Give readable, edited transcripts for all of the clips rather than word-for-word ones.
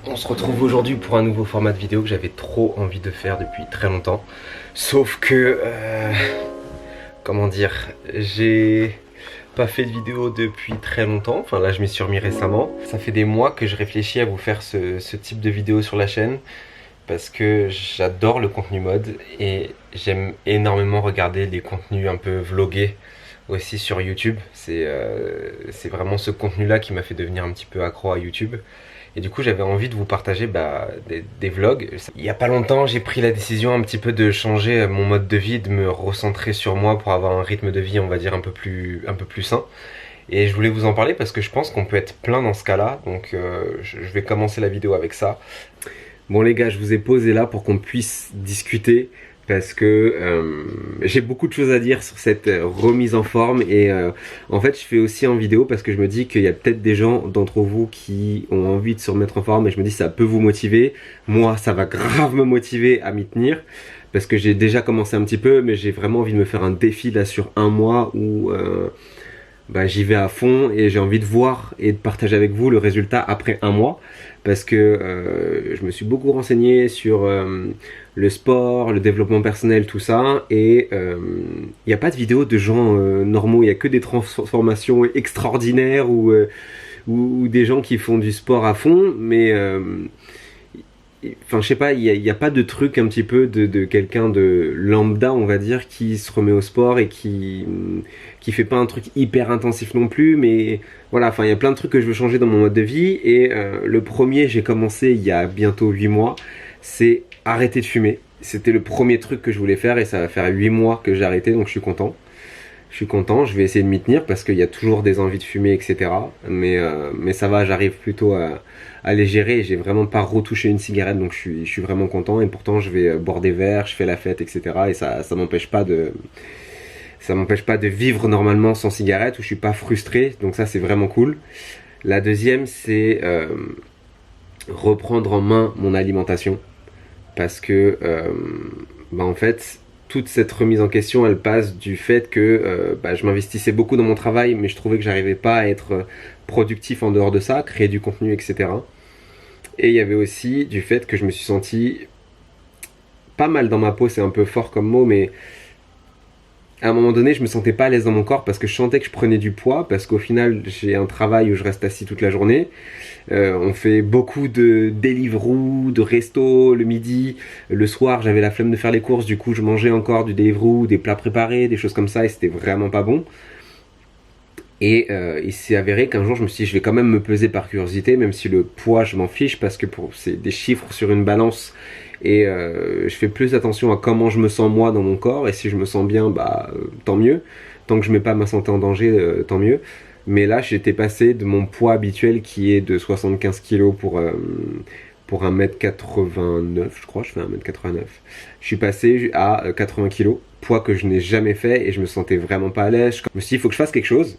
On se retrouve aujourd'hui pour un nouveau format de vidéo que j'avais trop envie de faire depuis très longtemps. Sauf que, comment dire, j'ai pas fait de vidéo depuis très longtemps. Enfin là je m'y suis remis récemment. Ça fait des mois que je réfléchis à vous faire ce type de vidéo sur la chaîne. Parce que j'adore le contenu mode et j'aime énormément regarder les contenus un peu vlogués aussi sur YouTube. C'est vraiment ce contenu là qui m'a fait devenir un petit peu accro à YouTube. Et du coup j'avais envie de vous partager des vlogs. Il y a pas longtemps j'ai pris la décision un petit peu de changer mon mode de vie, de me recentrer sur moi pour avoir un rythme de vie on va dire un peu plus sain. Et je voulais vous en parler parce que je pense qu'on peut être plein dans ce cas là. Donc je vais commencer la vidéo avec ça. Bon les gars, je vous ai posé là pour qu'on puisse discuter parce que j'ai beaucoup de choses à dire sur cette remise en forme et en fait je fais aussi en vidéo parce que je me dis qu'il y a peut-être des gens d'entre vous qui ont envie de se remettre en forme et je me dis ça peut vous motiver. Moi ça va grave me motiver à m'y tenir parce que j'ai déjà commencé un petit peu mais j'ai vraiment envie de me faire un défi là sur un mois où j'y vais à fond et j'ai envie de voir et de partager avec vous le résultat après un mois parce que je me suis beaucoup renseigné sur le sport, le développement personnel, tout ça et il n'y a pas de vidéo de gens normaux, il n'y a que des transformations extraordinaires ou des gens qui font du sport à fond mais enfin je sais pas, il y a pas de truc un petit peu de quelqu'un de lambda on va dire qui se remet au sport et qui fait pas un truc hyper intensif non plus mais voilà, enfin il y a plein de trucs que je veux changer dans mon mode de vie et le premier j'ai commencé il y a bientôt 8 mois, c'est arrêter de fumer. C'était le premier truc que je voulais faire et ça va faire 8 mois que j'ai arrêté donc je suis content. Je vais essayer de m'y tenir parce qu'il y a toujours des envies de fumer, etc. Mais ça va, j'arrive plutôt à les gérer et j'ai vraiment pas retouché une cigarette donc je suis vraiment content et pourtant je vais boire des verres, je fais la fête, etc. Et ça m'empêche pas de vivre normalement sans cigarette où je suis pas frustré donc ça c'est vraiment cool. La deuxième c'est reprendre en main mon alimentation parce que en fait toute cette remise en question elle passe du fait que je m'investissais beaucoup dans mon travail mais je trouvais que j'arrivais pas à être productif en dehors de ça, créer du contenu etc. Et il y avait aussi du fait que je me suis senti pas mal dans ma peau, c'est un peu fort comme mot mais à un moment donné je me sentais pas à l'aise dans mon corps parce que je sentais que je prenais du poids parce qu'au final j'ai un travail où je reste assis toute la journée. On fait beaucoup de Deliveroo, de resto le midi, le soir j'avais la flemme de faire les courses du coup je mangeais encore du Deliveroo, des plats préparés, des choses comme ça et c'était vraiment pas bon. Et il s'est avéré qu'un jour je me suis dit je vais quand même me peser par curiosité même si le poids je m'en fiche parce que c'est des chiffres sur une balance et je fais plus attention à comment je me sens moi dans mon corps et si je me sens bien tant mieux, tant que je mets pas ma santé en danger tant mieux. Mais là j'étais passé de mon poids habituel qui est de 75 kg pour 1m89 je crois, je fais 1m89. Je suis passé à 80 kg, poids que je n'ai jamais fait et je me sentais vraiment pas à l'aise. Je me suis dit il faut que je fasse quelque chose.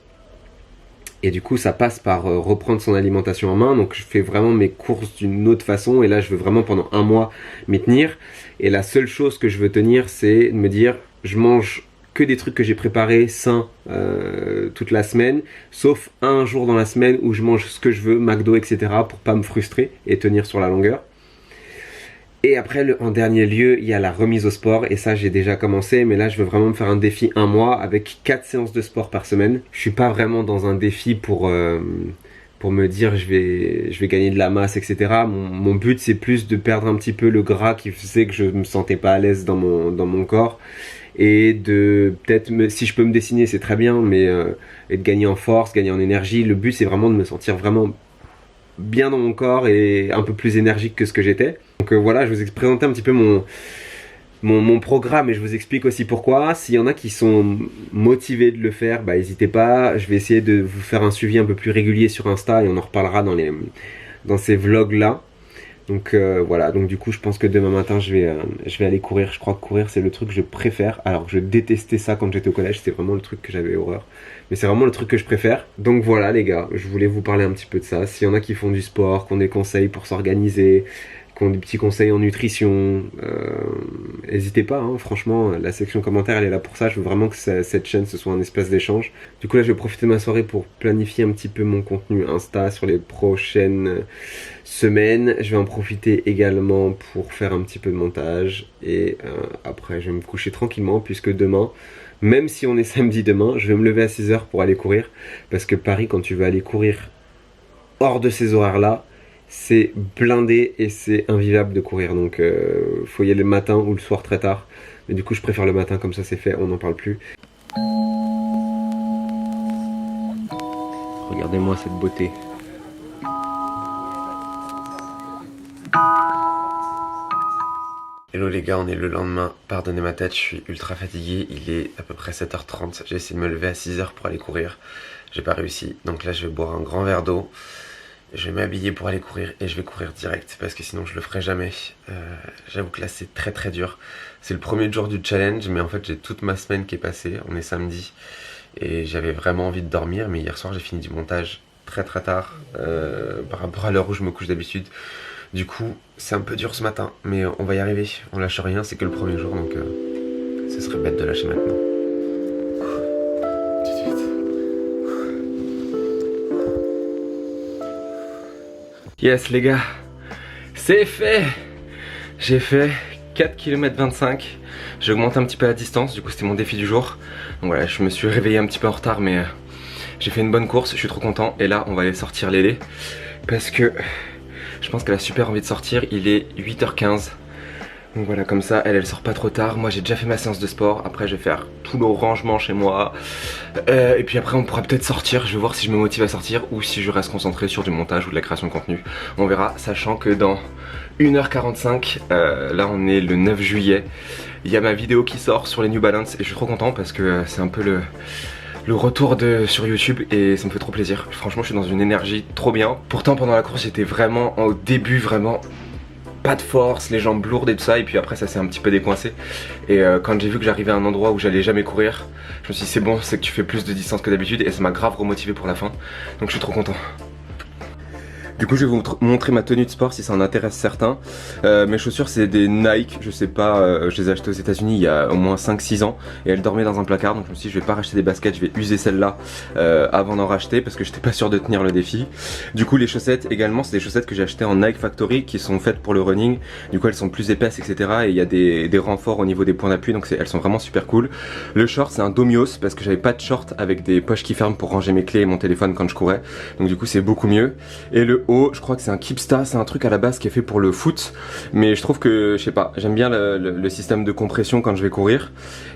Et du coup ça passe par reprendre son alimentation en main, donc je fais vraiment mes courses d'une autre façon et là je veux vraiment pendant un mois m'y tenir. Et la seule chose que je veux tenir c'est de me dire je mange que des trucs que j'ai préparés sains toute la semaine, sauf un jour dans la semaine où je mange ce que je veux, McDo etc. pour pas me frustrer et tenir sur la longueur. Et après, en dernier lieu, il y a la remise au sport. Et ça, j'ai déjà commencé. Mais là, je veux vraiment me faire un défi un mois avec 4 séances de sport par semaine. Je suis pas vraiment dans un défi pour me dire je vais gagner de la masse, etc. Mon but, c'est plus de perdre un petit peu le gras qui faisait que je me sentais pas à l'aise dans mon corps. Et de peut-être, si je peux me dessiner, c'est très bien. Mais et de gagner en force, gagner en énergie. Le but, c'est vraiment de me sentir vraiment bien dans mon corps et un peu plus énergique que ce que j'étais. Donc voilà, je vous ai présenté un petit peu mon programme et je vous explique aussi pourquoi. S'il y en a qui sont motivés de le faire, n'hésitez pas. Je vais essayer de vous faire un suivi un peu plus régulier sur Insta et on en reparlera dans ces vlogs là. Donc voilà, donc du coup je pense que demain matin je vais aller courir. Je crois que courir c'est le truc que je préfère. Alors que je détestais ça quand j'étais au collège, c'était vraiment le truc que j'avais horreur. Mais c'est vraiment le truc que je préfère. Donc voilà les gars, je voulais vous parler un petit peu de ça. S'il y en a qui font du sport, qui ont des conseils pour s'organiser, qui ont des petits conseils en nutrition, n'hésitez pas, hein, franchement, la section commentaires elle est là pour ça, je veux vraiment que cette chaîne ce soit un espace d'échange. Du coup là je vais profiter de ma soirée pour planifier un petit peu mon contenu Insta sur les prochaines semaines. Je vais en profiter également pour faire un petit peu de montage et après je vais me coucher tranquillement puisque demain, même si on est samedi demain, je vais me lever à 6 h pour aller courir parce que Paris, quand tu veux aller courir hors de ces horaires là, c'est blindé et c'est invivable de courir, donc faut y aller le matin ou le soir très tard, mais du coup je préfère le matin, comme ça c'est fait, on n'en parle plus. Regardez-moi cette beauté. Hello les gars, on est le lendemain, pardonnez ma tête, je suis ultra fatigué, il est à peu près 7h30, j'ai essayé de me lever à 6 h pour aller courir, j'ai pas réussi, donc là je vais boire un grand verre d'eau. Je vais m'habiller pour aller courir et je vais courir direct parce que sinon je le ferai jamais. J'avoue que là c'est très très dur. C'est le premier jour du challenge, mais en fait j'ai toute ma semaine qui est passée. On est samedi et j'avais vraiment envie de dormir, mais hier soir j'ai fini du montage très très tard par rapport à l'heure où je me couche d'habitude. Du coup c'est un peu dur ce matin, mais on va y arriver. On lâche rien, c'est que le premier jour, donc ce serait bête de lâcher maintenant. Yes les gars, c'est fait. J'ai fait 4 km 25. J'ai augmenté un petit peu la distance, du coup c'était mon défi du jour. Donc voilà, je me suis réveillé un petit peu en retard, mais j'ai fait une bonne course, je suis trop content. Et là on va aller sortir Lélé parce que je pense qu'elle a super envie de sortir. Il est 8h15. Donc voilà, comme ça elle sort pas trop tard. Moi j'ai déjà fait ma séance de sport. Après je vais faire tout le rangement chez moi et puis après on pourra peut-être sortir. Je vais voir si je me motive à sortir ou si je reste concentré sur du montage ou de la création de contenu. On verra, sachant que dans 1h45 là on est le 9 juillet. Il y a ma vidéo qui sort sur les New Balance et je suis trop content parce que c'est un peu le retour sur YouTube et ça me fait trop plaisir. Franchement je suis dans une énergie trop bien. Pourtant pendant la course j'étais vraiment au début vraiment pas de force, les jambes lourdes et tout ça, et puis après ça s'est un petit peu décoincé. Et quand j'ai vu que j'arrivais à un endroit où j'allais jamais courir, je me suis dit c'est bon, c'est que tu fais plus de distance que d'habitude, et ça m'a grave remotivé pour la fin. Donc je suis trop content. Du coup je vais vous montrer ma tenue de sport si ça en intéresse certains. Mes chaussures c'est des Nike, je sais pas, je les ai achetées aux États-Unis il y a au moins 5-6 ans et elles dormaient dans un placard, donc je me suis dit je vais pas racheter des baskets, je vais user celles-là avant d'en racheter parce que j'étais pas sûr de tenir le défi. Du coup les chaussettes également c'est des chaussettes que j'ai achetées en Nike Factory qui sont faites pour le running, du coup elles sont plus épaisses etc. et il y a des renforts au niveau des points d'appui, donc elles sont vraiment super cool. Le short c'est un Domios parce que j'avais pas de short avec des poches qui ferment pour ranger mes clés et mon téléphone quand je courais, donc du coup c'est beaucoup mieux. Et le je crois que c'est un Keepsta, c'est un truc à la base qui est fait pour le foot, mais je trouve que, je sais pas, j'aime bien le système de compression quand je vais courir,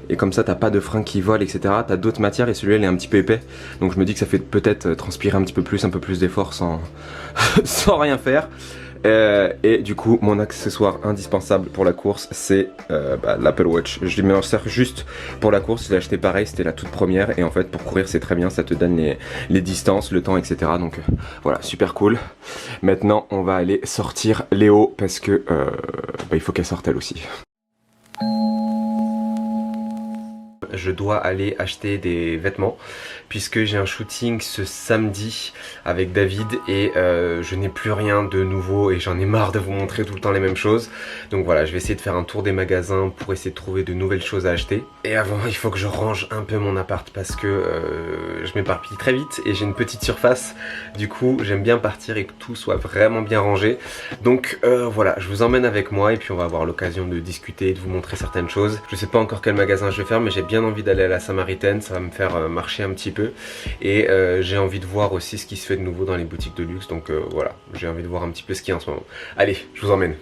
et comme ça t'as pas de freins qui volent etc, t'as d'autres matières et celui-là il est un petit peu épais, donc je me dis que ça fait peut-être transpirer un peu plus d'effort sans, sans rien faire. Et du coup mon accessoire indispensable pour la course c'est l'Apple Watch. Je m'en sers juste pour la course, je l'ai acheté pareil, c'était la toute première et en fait pour courir c'est très bien, ça te donne les distances, le temps etc. Donc voilà, super cool. Maintenant on va aller sortir Léo parce que il faut qu'elle sorte elle aussi. Je dois aller acheter des vêtements puisque j'ai un shooting ce samedi avec David et je n'ai plus rien de nouveau et j'en ai marre de vous montrer tout le temps les mêmes choses. Donc voilà, je vais essayer de faire un tour des magasins pour essayer de trouver de nouvelles choses à acheter. Et avant il faut que je range un peu mon appart parce que je m'éparpille très vite et j'ai une petite surface. Du coup j'aime bien partir et que tout soit vraiment bien rangé. Donc voilà, je vous emmène avec moi et puis on va avoir l'occasion de discuter et de vous montrer certaines choses. Je sais pas encore quel magasin je vais faire mais j'ai bien envie d'aller à la Samaritaine, ça va me faire marcher un petit peu et j'ai envie de voir aussi ce qui se fait de nouveau dans les boutiques de luxe, donc voilà, j'ai envie de voir un petit peu ce qu'il y a en ce moment. Allez, je vous emmène.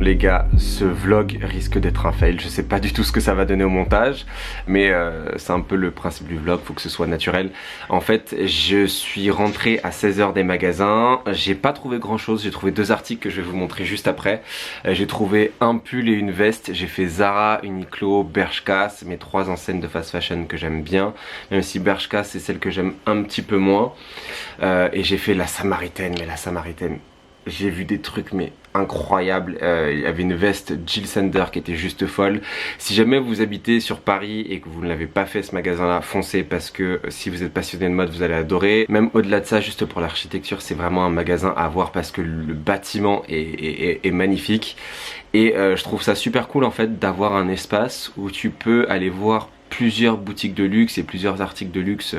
les gars, ce vlog risque d'être un fail. Je sais pas du tout ce que ça va donner au montage, mais c'est un peu le principe du vlog, faut que ce soit naturel. En fait, je suis rentré à 16 h des magasins, j'ai pas trouvé grand chose, j'ai trouvé 2 articles que je vais vous montrer juste après. J'ai trouvé un pull et une veste, j'ai fait Zara, Uniqlo, Bershka, c'est mes 3 enseignes de fast fashion que j'aime bien, même si Bershka c'est celle que j'aime un petit peu moins. Et j'ai fait la Samaritaine, mais la Samaritaine, j'ai vu des trucs mais incroyables. Il y avait une veste Jil Sander qui était juste folle. Si jamais vous habitez sur Paris et que vous ne l'avez pas fait ce magasin là, foncez, parce que si vous êtes passionné de mode vous allez adorer. Même au-delà de ça, juste pour l'architecture, c'est vraiment un magasin à voir parce que le bâtiment est magnifique. Et je trouve ça super cool en fait d'avoir un espace où tu peux aller voir plusieurs boutiques de luxe et plusieurs articles de luxe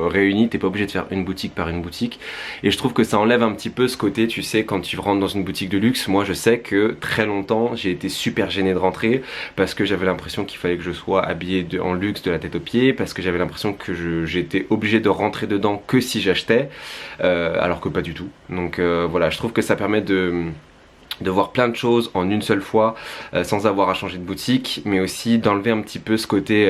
réunis. T'es pas obligé de faire une boutique par une boutique, et je trouve que ça enlève un petit peu ce côté, tu sais, quand tu rentres dans une boutique de luxe. Moi je sais que très longtemps j'ai été super gêné de rentrer parce que j'avais l'impression qu'il fallait que je sois habillé en luxe de la tête aux pieds, parce que j'avais l'impression que j'étais obligé de rentrer dedans que si j'achetais, alors que pas du tout. Donc voilà, je trouve que ça permet de voir plein de choses en une seule fois sans avoir à changer de boutique, mais aussi d'enlever un petit peu ce côté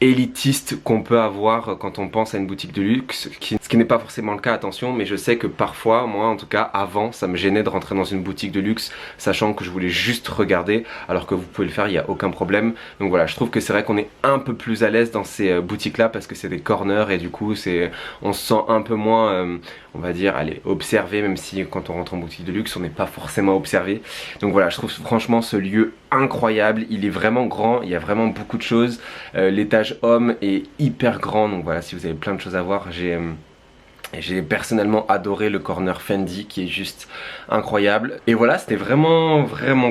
élitiste qu'on peut avoir quand on pense à une boutique de luxe, ce qui n'est pas forcément le cas, attention, mais je sais que parfois, moi en tout cas avant, ça me gênait de rentrer dans une boutique de luxe sachant que je voulais juste regarder, alors que vous pouvez le faire, il n'y a aucun problème. Donc voilà, je trouve que c'est vrai qu'on est un peu plus à l'aise dans ces boutiques là parce que c'est des corners et du coup on se sent un peu moins, on va dire, allez, observé, même si quand on rentre en boutique de luxe on n'est pas forcément observé. Donc voilà, je trouve franchement ce lieu incroyable, il est vraiment grand, il y a vraiment beaucoup de choses, l'étage homme est hyper grand, donc voilà, si vous avez plein de choses à voir. J'ai personnellement adoré le corner Fendi qui est juste incroyable. Et voilà, c'était vraiment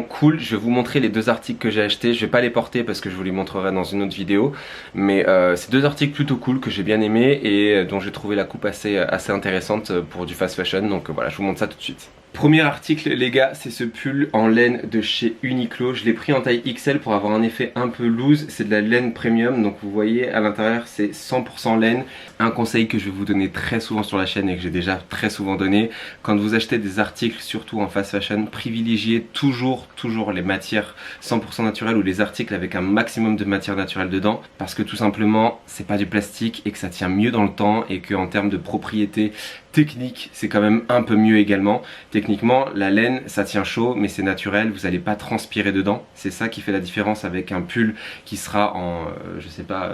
cool. Je vais vous montrer les 2 articles que j'ai achetés. Je vais pas les porter parce que je vous les montrerai dans une autre vidéo, mais c'est 2 articles plutôt cool que j'ai bien aimé et dont j'ai trouvé la coupe assez intéressante pour du fast fashion. Donc voilà, je vous montre ça tout de suite. Premier article les gars, c'est ce pull en laine de chez Uniqlo. Je l'ai pris en taille XL pour avoir un effet un peu loose. C'est de la laine premium, donc vous voyez à l'intérieur c'est 100% laine. Un conseil que je vais vous donner très souvent sur la chaîne et que j'ai déjà très souvent donné: quand vous achetez des articles, surtout en fast fashion, privilégiez toujours les matières 100% naturelles ou les articles avec un maximum de matière naturelle dedans, parce que tout simplement c'est pas du plastique et que ça tient mieux dans le temps, et que en termes de propriétés techniques c'est quand même un peu mieux également. Techniquement la laine ça tient chaud mais c'est naturel, vous n'allez pas transpirer dedans, c'est ça qui fait la différence avec un pull qui sera en je sais pas,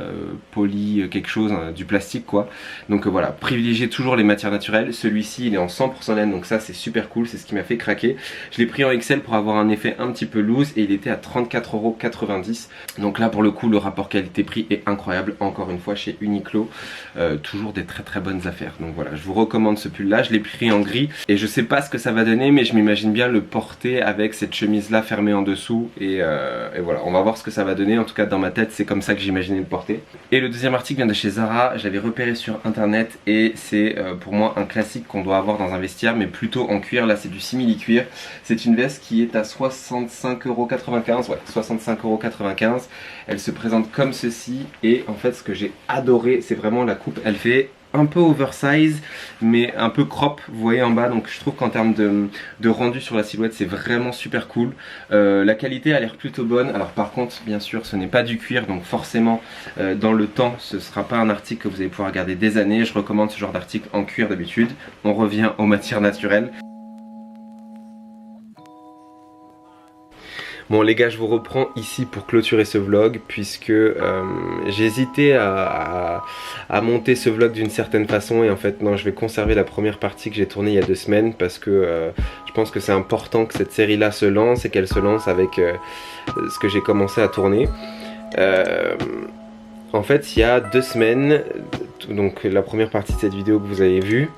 poly quelque chose, du plastique quoi. Donc voilà, privilégiez toujours les matières naturelles. Celui-ci il est en 100% laine, donc ça c'est super cool, c'est ce qui m'a fait craquer. Je l'ai pris en XL pour avoir un effet un petit peu loose et il était à 34,90 €. Donc là pour le coup le rapport qualité-prix est incroyable, encore une fois chez Uniqlo, toujours des très bonnes affaires. Donc voilà, je vous recommande ce pull là. Je l'ai pris en gris et je sais pas ce que ça va donner, mais je m'imagine bien le porter avec cette chemise là fermée en dessous, et voilà, on va voir ce que ça va donner. En tout cas dans ma tête c'est comme ça que j'imaginais le porter. Et le deuxième article vient de chez Zara. Je l'avais repéré sur internet et c'est pour moi un classique qu'on doit avoir dans un vestiaire, mais plutôt en cuir. Là c'est du simili cuir, c'est une veste qui est à 65,95 €, ouais, 65,95 €. Elle se présente comme ceci, et en fait ce que j'ai adoré c'est vraiment la coupe. Elle fait un peu oversize mais un peu crop, vous voyez en bas, donc je trouve qu'en termes de rendu sur la silhouette c'est vraiment super cool. La qualité a l'air plutôt bonne. Alors par contre bien sûr ce n'est pas du cuir, donc forcément dans le temps ce sera pas un article que vous allez pouvoir garder des années. Je recommande ce genre d'article en cuir d'habitude. On revient aux matières naturelles. Bon les gars, je vous reprends ici pour clôturer ce vlog, puisque j'ai hésité à monter ce vlog d'une certaine façon, et en fait non, je vais conserver la première partie que j'ai tournée il y a 2 semaines, parce que je pense que c'est important que cette série là se lance, et qu'elle se lance avec ce que j'ai commencé à tourner. En fait il y a 2 semaines, donc la première partie de cette vidéo que vous avez vue,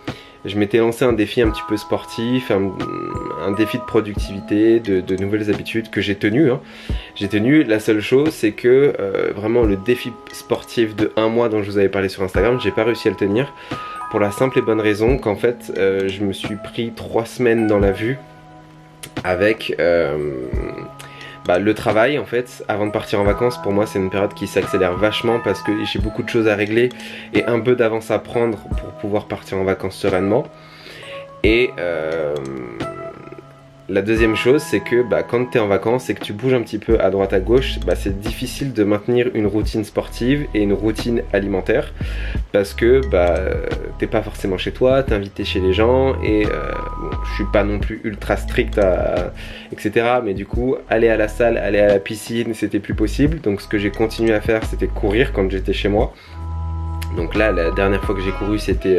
je m'étais lancé un défi un petit peu sportif, un défi de productivité, de nouvelles habitudes que j'ai tenu. J'ai tenu, la seule chose c'est que vraiment le défi sportif de 1 mois dont je vous avais parlé sur Instagram, j'ai pas réussi à le tenir, pour la simple et bonne raison qu'en fait je me suis pris 3 semaines dans la vue avec le travail. En fait, avant de partir en vacances, pour moi c'est une période qui s'accélère vachement parce que j'ai beaucoup de choses à régler et un peu d'avance à prendre pour pouvoir partir en vacances sereinement. Et La deuxième chose, c'est que quand tu es en vacances et que tu bouges un petit peu à droite à gauche, c'est difficile de maintenir une routine sportive et une routine alimentaire parce que t'es pas forcément chez toi, t'es invité chez les gens et je suis pas non plus ultra strict etc. Mais du coup, aller à la salle, aller à la piscine, c'était plus possible. Donc ce que j'ai continué à faire, c'était courir quand j'étais chez moi. Donc là, la dernière fois que j'ai couru, c'était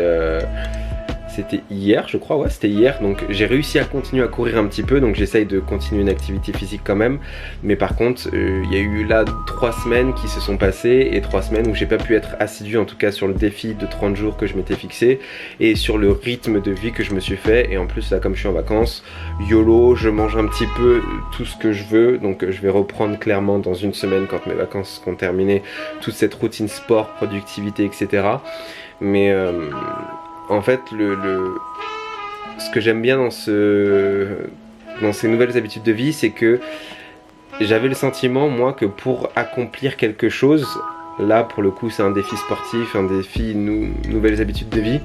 hier, je crois, ouais, c'était hier. Donc j'ai réussi à continuer à courir un petit peu, donc j'essaye de continuer une activité physique quand même. Mais par contre, il y a eu là 3 semaines qui se sont passées et 3 semaines où j'ai pas pu être assidu, en tout cas sur le défi de 30 jours que je m'étais fixé et sur le rythme de vie que je me suis fait. Et en plus, là, comme je suis en vacances, YOLO, je mange un petit peu tout ce que je veux. Donc je vais reprendre clairement dans une semaine, quand mes vacances seront terminées, toute cette routine sport, productivité, etc. Mais en fait, ce que j'aime bien dans ces nouvelles habitudes de vie, c'est que j'avais le sentiment, moi, que pour accomplir quelque chose, là, pour le coup, c'est un défi sportif, un défi nouvelles habitudes de vie,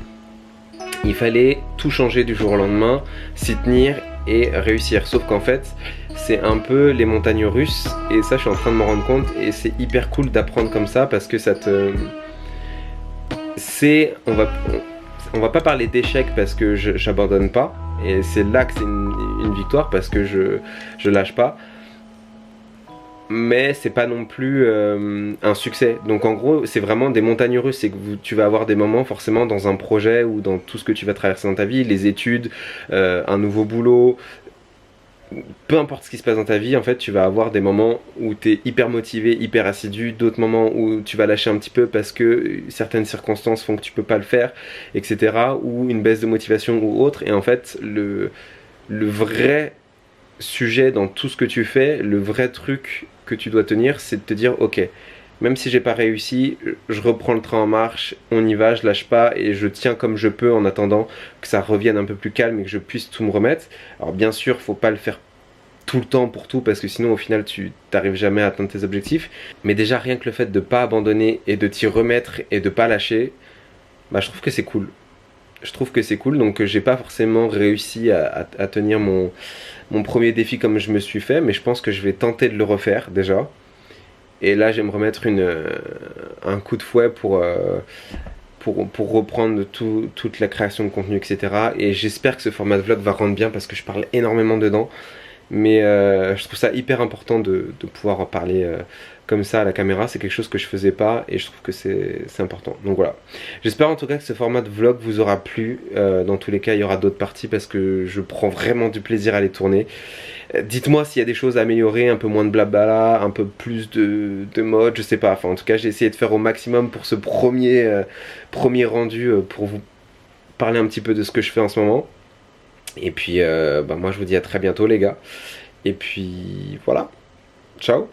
il fallait tout changer du jour au lendemain, s'y tenir et réussir. Sauf qu'en fait, c'est un peu les montagnes russes, et ça, je suis en train de m'en rendre compte, et c'est hyper cool d'apprendre comme ça, parce que ça te... On va pas parler d'échec parce que j'abandonne pas, et c'est là que c'est une victoire parce que je lâche pas, mais c'est pas non plus un succès. Donc en gros, c'est vraiment des montagnes russes. C'est que tu vas avoir des moments forcément dans un projet ou dans tout ce que tu vas traverser dans ta vie, les études, un nouveau boulot, peu importe ce qui se passe dans ta vie, en fait, tu vas avoir des moments où tu es hyper motivé, hyper assidu, d'autres moments où tu vas lâcher un petit peu parce que certaines circonstances font que tu peux pas le faire, etc. Ou une baisse de motivation ou autre. Et en fait, le vrai sujet dans tout ce que tu fais, le vrai truc que tu dois tenir, c'est de te dire, ok, même si j'ai pas réussi, je reprends le train en marche, on y va, je lâche pas et je tiens comme je peux en attendant que ça revienne un peu plus calme et que je puisse tout me remettre. Alors bien sûr, faut pas le faire tout le temps pour tout parce que sinon au final tu t'arrives jamais à atteindre tes objectifs. Mais déjà rien que le fait de pas abandonner et de t'y remettre et de pas lâcher, je trouve que c'est cool. Je trouve que c'est cool, donc j'ai pas forcément réussi à tenir mon premier défi comme je me suis fait, mais je pense que je vais tenter de le refaire déjà. Et là, je vais me remettre un coup de fouet pour reprendre toute la création de contenu, etc. Et j'espère que ce format de vlog va rendre bien parce que je parle énormément dedans. Mais je trouve ça hyper important de pouvoir en parler comme ça à la caméra. C'est quelque chose que je faisais pas et je trouve que c'est important. Donc voilà. J'espère en tout cas que ce format de vlog vous aura plu. Dans tous les cas, il y aura d'autres parties parce que je prends vraiment du plaisir à les tourner. Dites-moi s'il y a des choses à améliorer, un peu moins de blabla, un peu plus de mode, je sais pas. Enfin, en tout cas, j'ai essayé de faire au maximum pour ce premier rendu pour vous parler un petit peu de ce que je fais en ce moment. Et puis, moi, je vous dis à très bientôt, les gars. Et puis, voilà. Ciao.